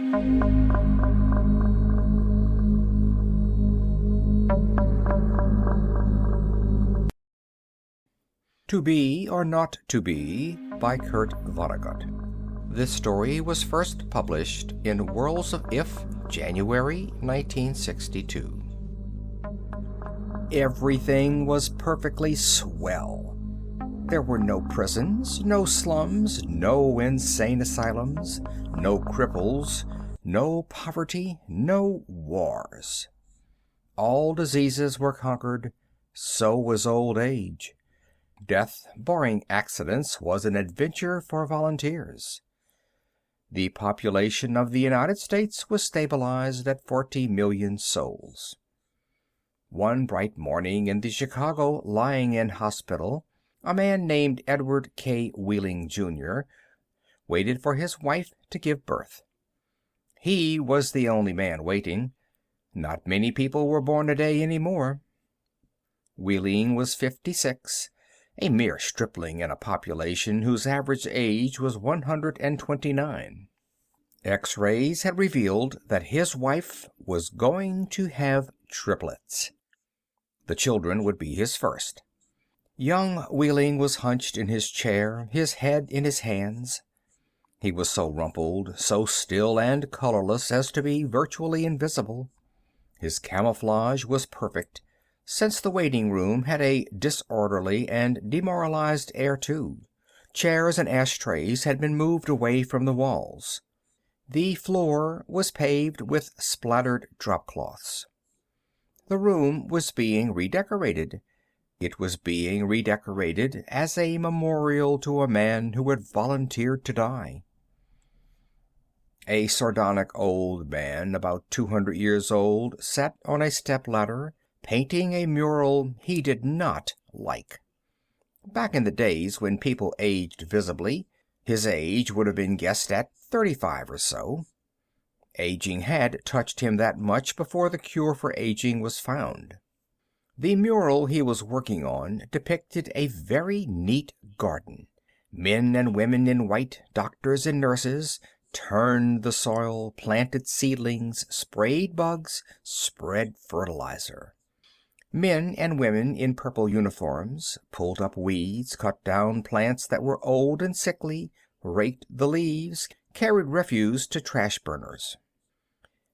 To Be or Not to Be by Kurt Vonnegut. This story was first published in Worlds of If, January 1962. Everything was perfectly swell. There were no prisons, no slums, no insane asylums, no cripples, no poverty, no wars. All diseases were conquered, so was old age. Death, barring accidents, was an adventure for volunteers. The population of the United States was stabilized at 40 million souls. One bright morning in the Chicago lying-in hospital, a man named Edward K. Wheeling, Jr. waited for his wife to give birth. He was the only man waiting. Not many people were born a day anymore. Wheeling was 56. A mere stripling in a population whose average age was 129. X-rays had revealed that his wife was going to have triplets. The children would be his first. Young Wheeling was hunched in his chair, his head in his hands. He was so rumpled, so still and colorless as to be virtually invisible. His camouflage was perfect, since the waiting room had a disorderly and demoralized air too. Chairs and ashtrays had been moved away from the walls. The floor was paved with splattered dropcloths. The room was being redecorated. It was being redecorated as a memorial to a man who had volunteered to die. A sardonic old man, about 200 years old, sat on a step-ladder, painting a mural he did not like. Back in the days when people aged visibly, his age would have been guessed at 35 or so. Aging had touched him that much before the cure for aging was found. The mural he was working on depicted a very neat garden. Men and women in white, doctors and nurses, turned the soil, planted seedlings, sprayed bugs, spread fertilizer. Men and women in purple uniforms pulled up weeds, cut down plants that were old and sickly, raked the leaves, carried refuse to trash burners.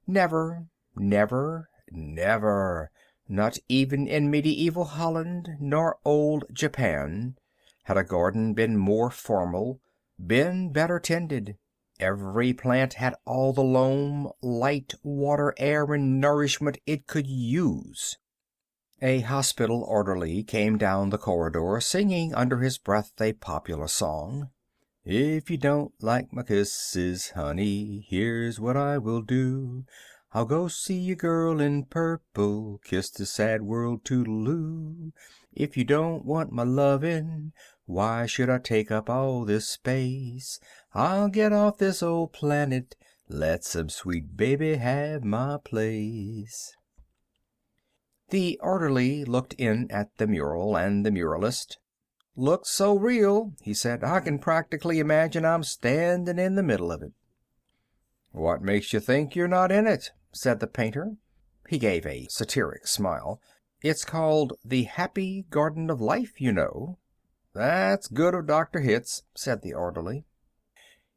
Never, never, never, not even in medieval Holland nor old Japan, had a garden been more formal, been better tended. Every plant had all the loam, light, water, air, and nourishment it could use. A hospital orderly came down the corridor singing under his breath a popular song. If you don't like my kisses, honey, here's what I will do. I'll go see a girl in purple, kiss the sad world toodaloo. If you don't want my lovin', why should I take up all this space? I'll get off this old planet, let some sweet baby have my place. The orderly looked in at the mural and the muralist. "Looks so real," he said, "I can practically imagine I'm standing in the middle of it." "What makes you think you're not in it?" said the painter. He gave a satiric smile. "It's called the Happy Garden of Life, you know." "That's good of Dr. Hitz," said the orderly.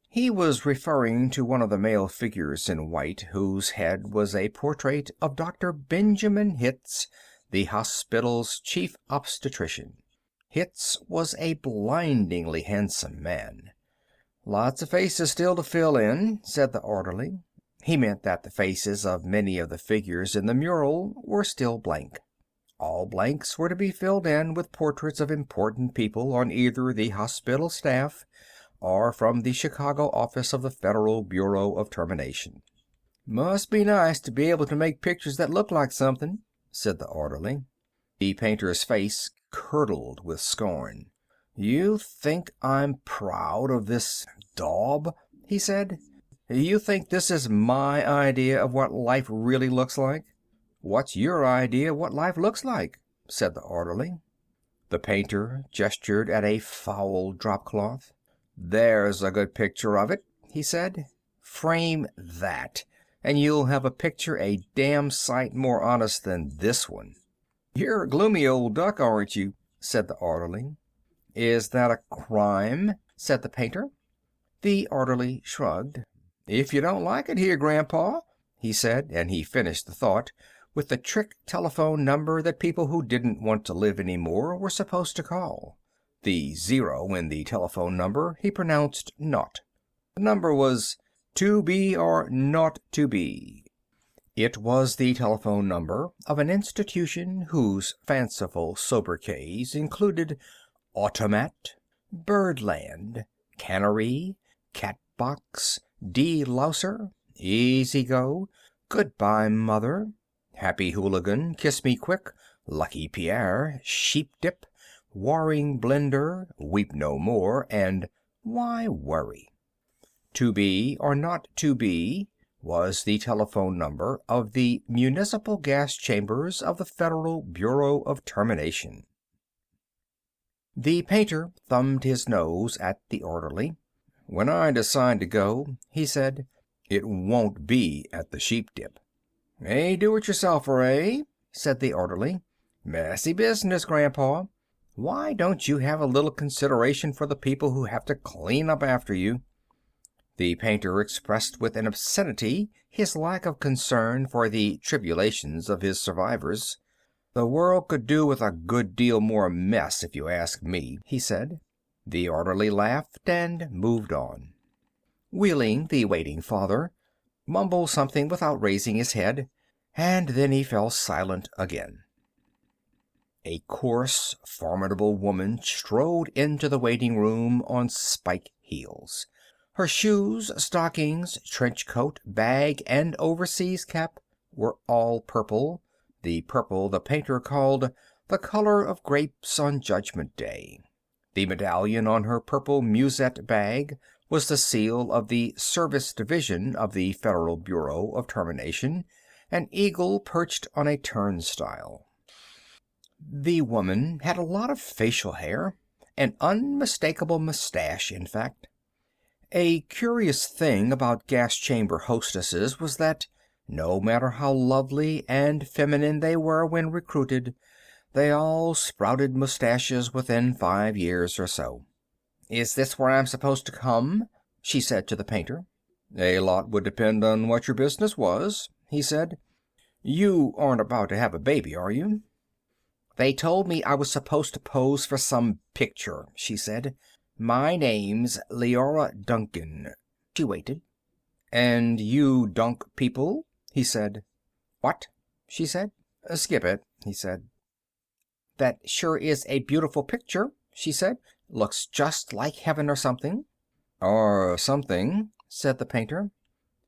He was referring to one of the male figures in white, whose head was a portrait of Dr. Benjamin Hitz, the hospital's chief obstetrician. Hitz was a blindingly handsome man. "Lots of faces still to fill in," said the orderly. He meant that the faces of many of the figures in the mural were still blank. All blanks were to be filled in with portraits of important people on either the hospital staff or from the Chicago office of the Federal Bureau of Termination. "Must be nice to be able to make pictures that look like something," said the orderly. The painter's face curdled with scorn. "You think I'm proud of this daub?" he said. "You think this is my idea of what life really looks like?" "What's your idea of what life looks like?" said the orderly. The painter gestured at a foul dropcloth. "There's a good picture of it," he said. Frame that, and you'll have a picture a damn sight more honest than this one." "You're a gloomy old duck, aren't you?" said the orderly. "Is that a crime?" said the painter. The orderly shrugged. "If you don't like it here, Grandpa," he said, and he finished the thought with the trick telephone number that people who didn't want to live any more were supposed to call. The 0 in the telephone number he pronounced naught. The number was "to be or not to be." It was the telephone number of an institution whose fanciful sobriquets included Automat, Birdland, Cannery, Catbox, De-louser, Easy Go, Goodbye Mother, Happy Hooligan, Kiss Me Quick, Lucky Pierre, Sheep Dip, Warring Blender, Weep No More, and Why Worry? To be or not to be was the telephone number of the municipal gas chambers of the Federal Bureau of Termination. The painter thumbed his nose at the orderly. "When I decide to go," he said, "it won't be at the Sheep Dip." "A do-it-yourselfer, eh?" said the orderly. "Messy business, Grandpa. Why don't you have a little consideration for the people who have to clean up after you?" The painter expressed with an obscenity his lack of concern for the tribulations of his survivors. "The world could do with a good deal more mess, if you ask me," he said. The orderly laughed and moved on. Wheeling, the waiting father mumbled something without raising his head, and then he fell silent again. A coarse, formidable woman strode into the waiting room on spike heels. Her shoes, stockings, trench coat, bag, and overseas cap were all purple, the purple the painter called the color of grapes on Judgment Day. The medallion on her purple musette bag was the seal of the Service Division of the Federal Bureau of Termination, an eagle perched on a turnstile. The woman had a lot of facial hair, an unmistakable mustache, in fact. A curious thing about gas chamber hostesses was that, no matter how lovely and feminine they were when recruited, they all sprouted mustaches within 5 years or so. "Is this where I'm supposed to come?" she said to the painter. "A lot would depend on what your business was," he said. "You aren't about to have a baby, are you?" "They told me I was supposed to pose for some picture," she said. "My name's Leora Duncan." She waited. "And you dunk people?" he said. "What?" she said. "Skip it," he said. "That sure is a beautiful picture," she said. "Looks just like heaven or something." "Or something," said the painter.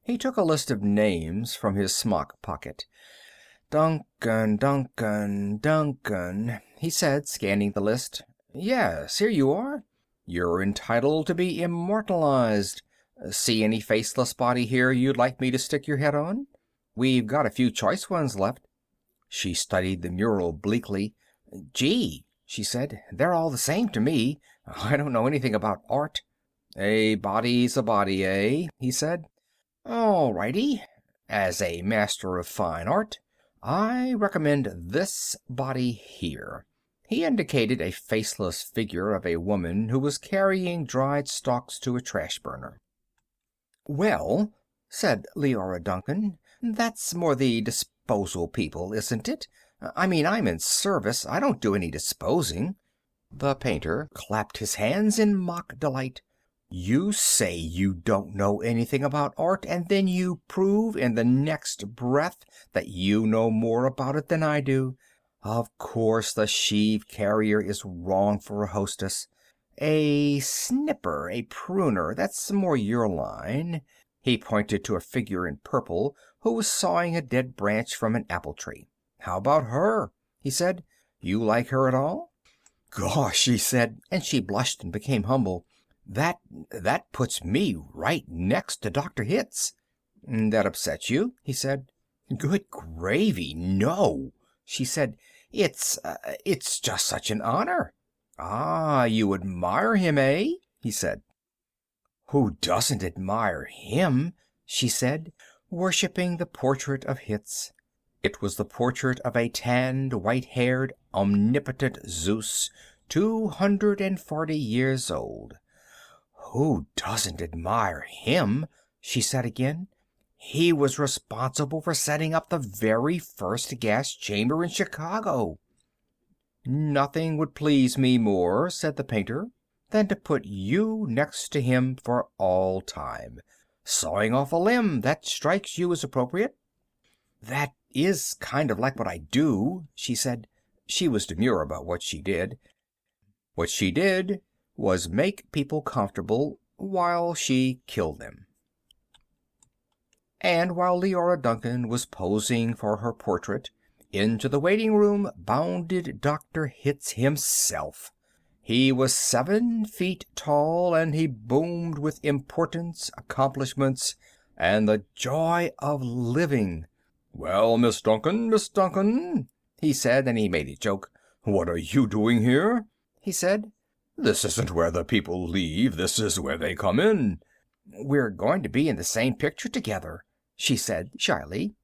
He took a list of names from his smock pocket. "Duncan, Duncan, Duncan," he said, scanning the list. "Yes, here you are. You're entitled to be immortalized. See any faceless body here you'd like me to stick your head on? We've got a few choice ones left." She studied the mural bleakly. "Gee," she said, "they're all the same to me. I don't know anything about art." "A body's a body, eh?" he said. "All righty. As a master of fine art, I recommend this body here." He indicated a faceless figure of a woman who was carrying dried stalks to a trash burner. "Well," said Leora Duncan, "that's more the disposal people, isn't it? I mean, I'm in service. I don't do any disposing." The painter clapped his hands in mock delight. "You say you don't know anything about art, and then you prove in the next breath that you know more about it than I do. Of course the sheave carrier is wrong for a hostess. A snipper, a pruner, that's more your line." He pointed to a figure in purple who was sawing a dead branch from an apple tree. "How about her?" he said. "You like her at all?" "Gosh," she said, and she blushed and became humble. That puts me right next to Dr. Hitz." "That upsets you?" he said. "Good gravy, no," she said. It's just such an honor." "Ah, you admire him, eh?" he said. "Who doesn't admire him?" she said, worshipping the portrait of Hitz. It was the portrait of a tanned, white-haired, omnipotent Zeus, 240 years old. "Who doesn't admire him?" she said again. "He was responsible for setting up the very first gas chamber in Chicago." "Nothing would please me more," said the painter, "than to put you next to him for all time. Sawing off a limb, that strikes you as appropriate?" "That is kind of like what I do," she said. She was demure about what she did. What she did was make people comfortable while she killed them. And while Leora Duncan was posing for her portrait, into the waiting room bounded Dr. Hitz himself. He was 7 feet tall, and he boomed with importance, accomplishments, and the joy of living. "Well, Miss Duncan, he said, and he made a joke. "What are you doing here?" he said. "This isn't where the people leave, this is where they come in." "We're going to be in the same picture together," she said shyly.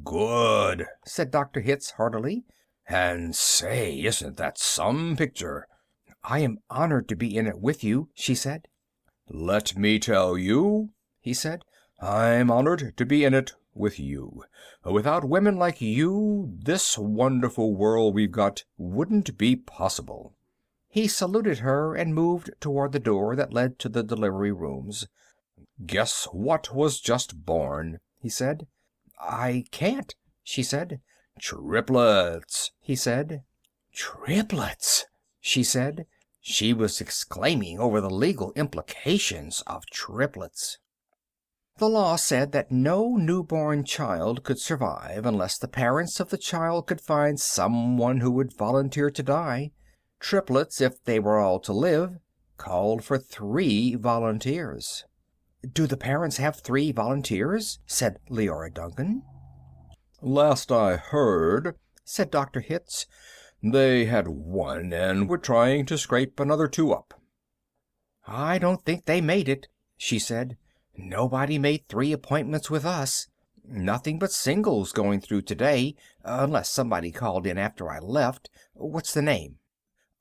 "Good," said Dr. Hitz heartily. "And say, isn't that some picture?" "I am honored to be in it with you," she said. "Let me tell you," he said, "I'm honored to be in it with you. Without women like you, this wonderful world we've got wouldn't be possible." He saluted her and moved toward the door that led to the delivery rooms. "Guess what was just born?" he said. "I can't," she said. "Triplets," he said. "Triplets," she said. She was exclaiming over the legal implications of triplets. The law said that no newborn child could survive unless the parents of the child could find someone who would volunteer to die. Triplets, if they were all to live, called for 3 volunteers. "Do the parents have 3 volunteers?" said Leora Duncan. "Last I heard," said Dr. Hitz, "they had 1 and were trying to scrape another 2 up." "I don't think they made it," she said. "Nobody made 3 appointments with us. Nothing but singles going through today, unless somebody called in after I left. What's the name?"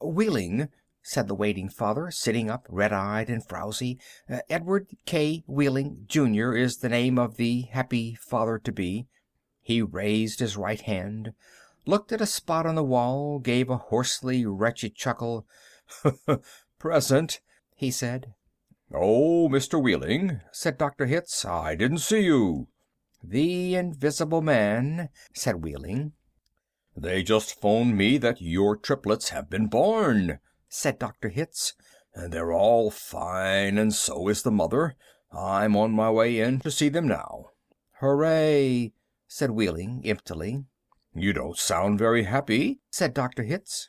"Wheeling," said the waiting father, sitting up, red-eyed and frowsy. "Edward K. Wheeling, Jr. is the name of the happy father-to-be." He raised his right hand, looked at a spot on the wall, gave a hoarsely wretched chuckle. "Present," he said. "Oh, Mr. Wheeling," said Dr. Hitz, "I didn't see you." "The Invisible Man," said Wheeling. "They just phoned me that your triplets have been born," said Dr. Hitz. "They're all fine, and so is the mother. I'm on my way in to see them now." "Hooray," said Wheeling emptily. "You don't sound very happy," said Dr. Hitz.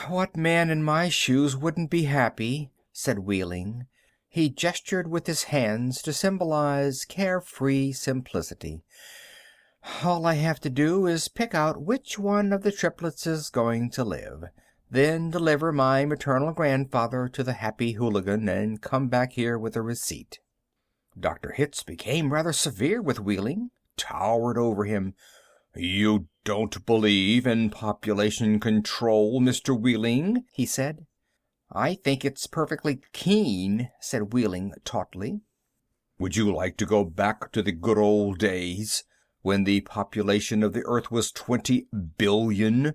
"What man in my shoes wouldn't be happy?" said Wheeling. He gestured with his hands to symbolize carefree simplicity. "All I have to do is pick out which one of the triplets is going to live, then deliver my maternal grandfather to the happy hooligan, and come back here with a receipt." Dr. Hitz became rather severe with Wheeling, towered over him. "You don't believe in population control, Mr. Wheeling?" he said. "I think it's perfectly keen," said Wheeling tautly. "Would you like to go back to the good old days, when the population of the Earth was 20 billion,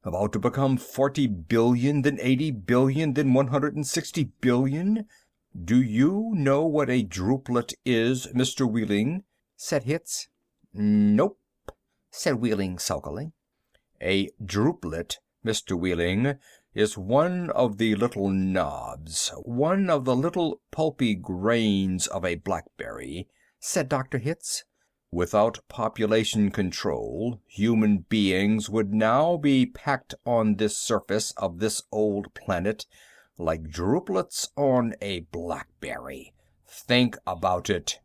about to become 40 billion, then 80 billion, then 160 billion? Do you know what a druplet is, Mr. Wheeling?" said Hitz. "Nope," said Wheeling sulkily. "A druplet, Mr. Wheeling, is one of the little knobs, one of the little pulpy grains of a blackberry," said Dr. Hitz. "Without population control, human beings would now be packed on this surface of this old planet like druplets on a blackberry. Think about it."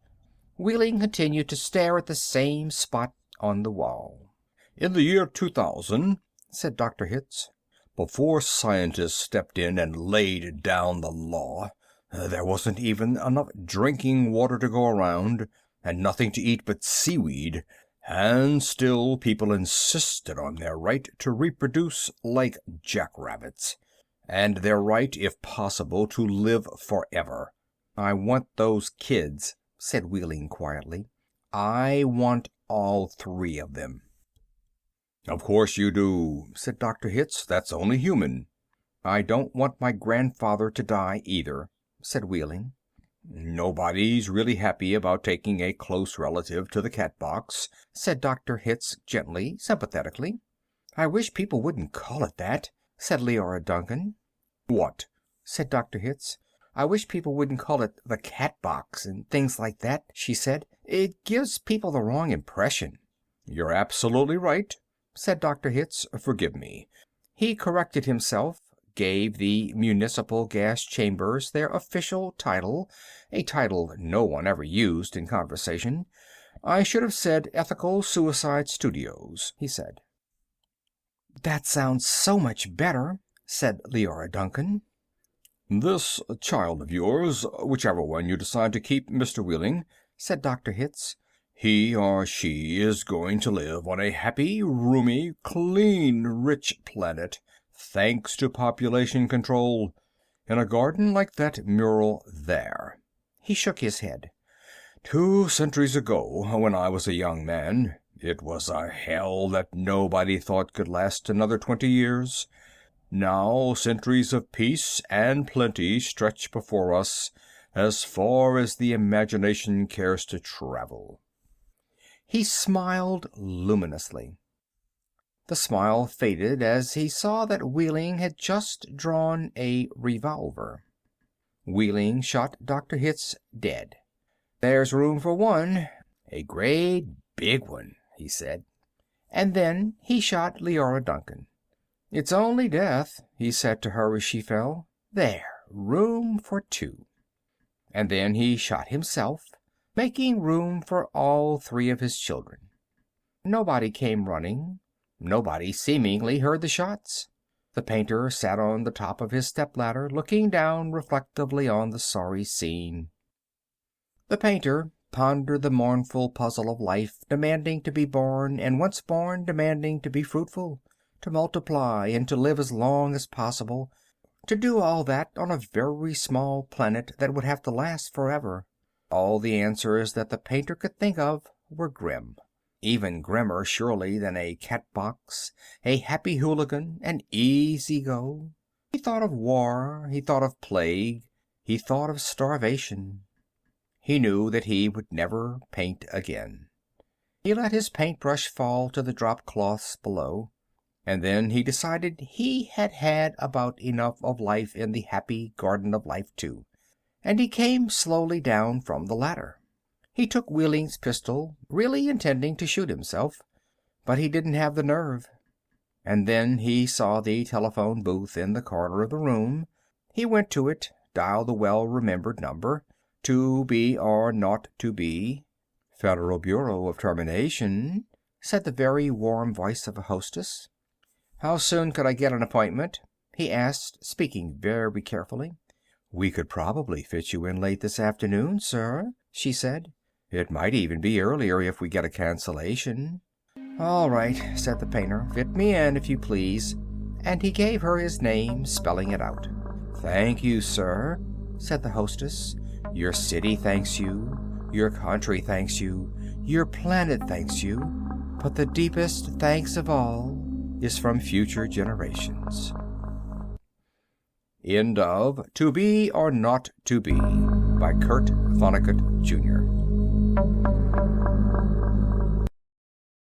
Wheeling continued to stare at the same spot on the wall. "In the year 2000, said Dr. Hitz, "before scientists stepped in and laid down the law, There wasn't even enough drinking water to go around, and nothing to eat but seaweed, and still people insisted on their right to reproduce like jackrabbits, and their right, if possible, to live forever. I want those kids, said Wheeling quietly. I want all 3 of them. Of course you do, said Dr. Hitz. That's only human. I don't want my grandfather to die either, said Wheeling. Nobody's really happy about taking a close relative to the cat box, said Dr. Hitz gently, sympathetically. I wish people wouldn't call it that, said Leora Duncan. What? Said Dr. Hitz. I wish people wouldn't call it the cat box and things like that, she said. It gives people the wrong impression. You're absolutely right, said Dr. Hitz. Forgive me. He corrected himself, gave the municipal gas chambers their official title, a title no one ever used in conversation. I should have said Ethical Suicide Studios, he said. That sounds so much better, said Leora Duncan. This child of yours, whichever one you decide to keep, Mr. Wheeling, said Dr. Hitz, he or she is going to live on a happy, roomy, clean, rich planet, thanks to population control, in a garden like that mural there. He shook his head. 2 centuries ago, when I was a young man, it was a hell that nobody thought could last another 20 years. Now centuries of peace and plenty stretch before us as far as the imagination cares to travel. He smiled luminously. The smile faded as he saw that Wheeling had just drawn a revolver. Wheeling shot Dr. Hitz dead. There's room for one, a great big one, he said. And then he shot Leora Duncan. It's only death, he said to her as she fell. There, room for 2. And then he shot himself, making room for all 3 of his children. Nobody came running. Nobody seemingly heard the shots. The painter sat on the top of his stepladder, looking down reflectively on the sorry scene. The painter pondered the mournful puzzle of life, demanding to be born, and once born, demanding to be fruitful, to multiply, and to live as long as possible, to do all that on a very small planet that would have to last forever. All the answers that the painter could think of were grim. Even grimmer, surely, than a cat box, a happy hooligan, an easy go. He thought of war, he thought of plague, he thought of starvation. He knew that he would never paint again. He let his paintbrush fall to the drop cloths below, and then he decided he had had about enough of life in the happy garden of life, too, and he came slowly down from the ladder. He took Wheeling's pistol, really intending to shoot himself, but he didn't have the nerve. And then he saw the telephone booth in the corner of the room. He went to it, dialed the well-remembered number, 2B or not to be. Federal Bureau of Termination, said the very warm voice of a hostess. How soon could I get an appointment? He asked, speaking very carefully. We could probably fit you in late this afternoon, sir, she said. It might even be earlier if we get a cancellation. All right, said the painter. Fit me in, if you please. And he gave her his name, spelling it out. Thank you, sir, said the hostess. Your city thanks you. Your country thanks you. Your planet thanks you. But the deepest thanks of all is from future generations. End of To Be or Not to Be by Kurt Vonnegut, Jr.